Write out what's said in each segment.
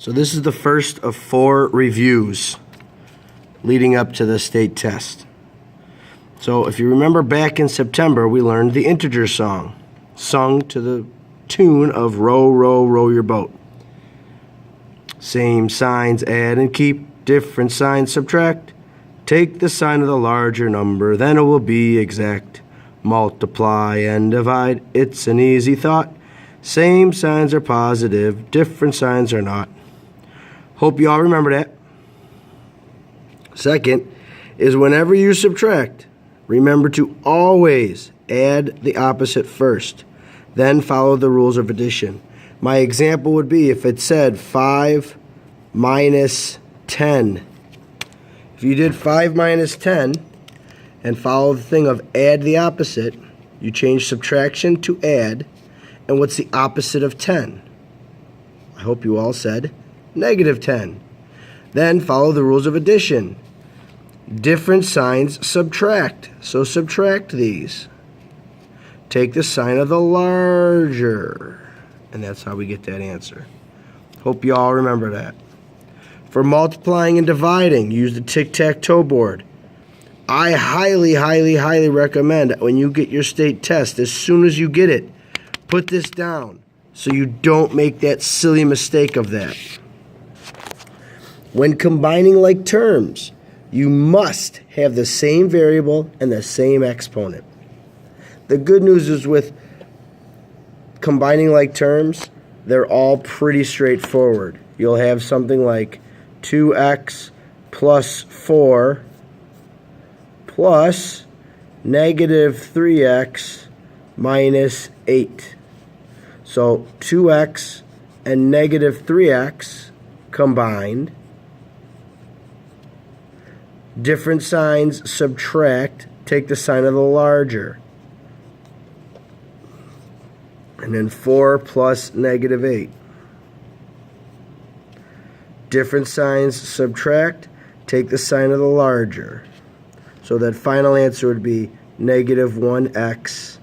So this is the first of 4 reviews leading up to the state test. So if you remember back in September, we learned the integer song, sung to the tune of Row, Row, Row Your Boat. Same signs add and keep, different signs subtract. Take the sign of the larger number, then it will be exact. Multiply and divide, it's an easy thought. Same signs are positive, different signs are not. Hope you all remember that. Second is whenever you subtract, remember to always add the opposite first, then follow the rules of addition. My example would be if it said 5 minus 10. If you did 5 minus 10 and follow the thing of add the opposite, you change subtraction to add. And what's the opposite of 10? I hope you all said negative 10. Then follow the rules of addition. Different signs subtract. So subtract these. Take the sign of the larger. And that's how we get that answer. Hope you all remember that. For multiplying and dividing, use the tic-tac-toe board. I highly, highly, highly recommend that when you get your state test, as soon as you get it, put this down so you don't make that silly mistake of that. When combining like terms, you must have the same variable and the same exponent. The good news is with combining like terms, they're all pretty straightforward. You'll have something like 2x plus 4 plus negative 3x minus 8. So 2x and negative 3x combined. Different signs subtract. Take the sign of the larger. And then 4 plus negative 8. Different signs subtract. Take the sign of the larger. So that final answer would be negative 1x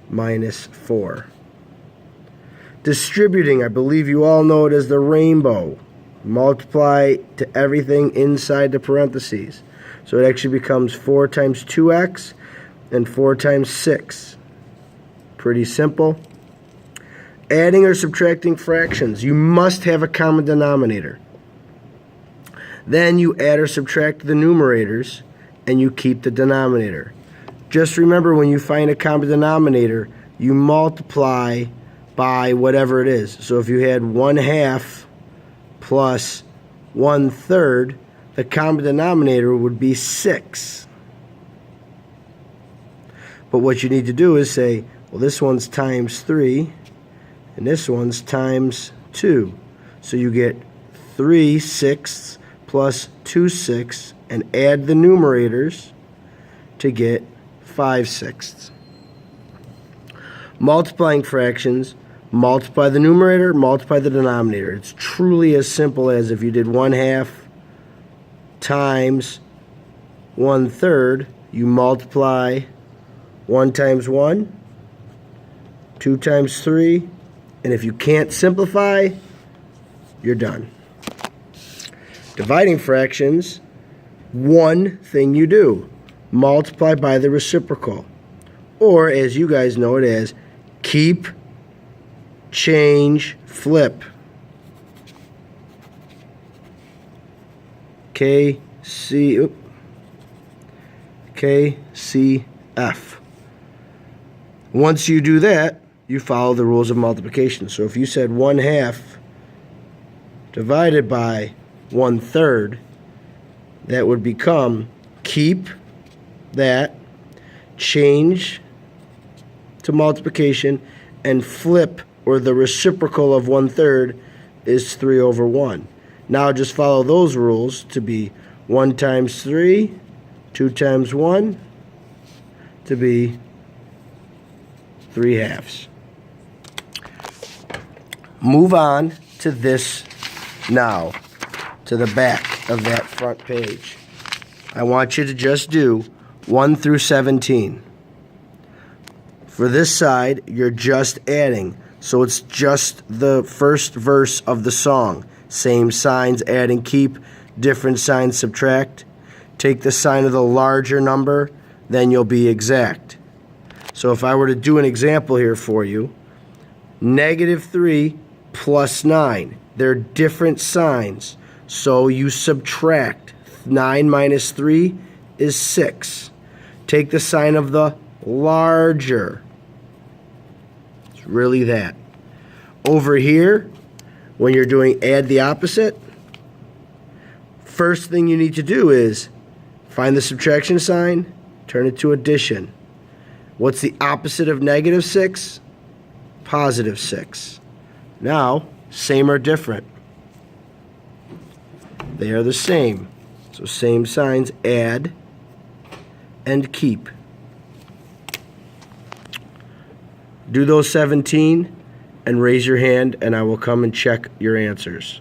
minus 4. Distributing, I believe you all know it as the rainbow. Multiply to everything inside the parentheses. So it actually becomes 4 times 2x and 4 times 6. Pretty simple. Adding or subtracting fractions, you must have a common denominator. Then you add or subtract the numerators and you keep the denominator. Just remember, when you find a common denominator, you multiply by whatever it is. So if you had 1/2 plus 1/3, the common denominator would be 6. But what you need to do is say, well, this one's times 3, and this one's times 2. So you get 3/6 plus 2/6, and add the numerators to get 5/6. Multiplying fractions, multiply the numerator, multiply the denominator. It's truly as simple as if you did 1/2 times 1/3, you multiply 1 times 1, 2 times 3, and if you can't simplify, you're done. Dividing fractions, one thing you do, multiply by the reciprocal. Or, as you guys know it as, keep, change, flip. KCF. Once you do that, you follow the rules of multiplication. So if you said 1/2 divided by 1/3, that would become keep that, change to multiplication, and flip, or the reciprocal of 1/3 is 3/1. Now just follow those rules to be 1 times 3, 2 times 1, to be 3/2. Move on to this now, to the back of that front page. I want you to just do 1 through 17. For this side, you're just adding, so it's just the first verse of the song. Same signs, add and keep. Different signs, subtract. Take the sign of the larger number, then you'll be exact. So if I were to do an example here for you, -3 plus 9. They're different signs. So you subtract. 9 minus 3 is 6. Take the sign of the larger. It's really that. Over here, when you're doing add the opposite, first thing you need to do is find the subtraction sign, turn it to addition. What's the opposite of -6? +6. Now, same or different? They are the same. So same signs, add and keep. Do those 17 and raise your hand, and I will come and check your answers.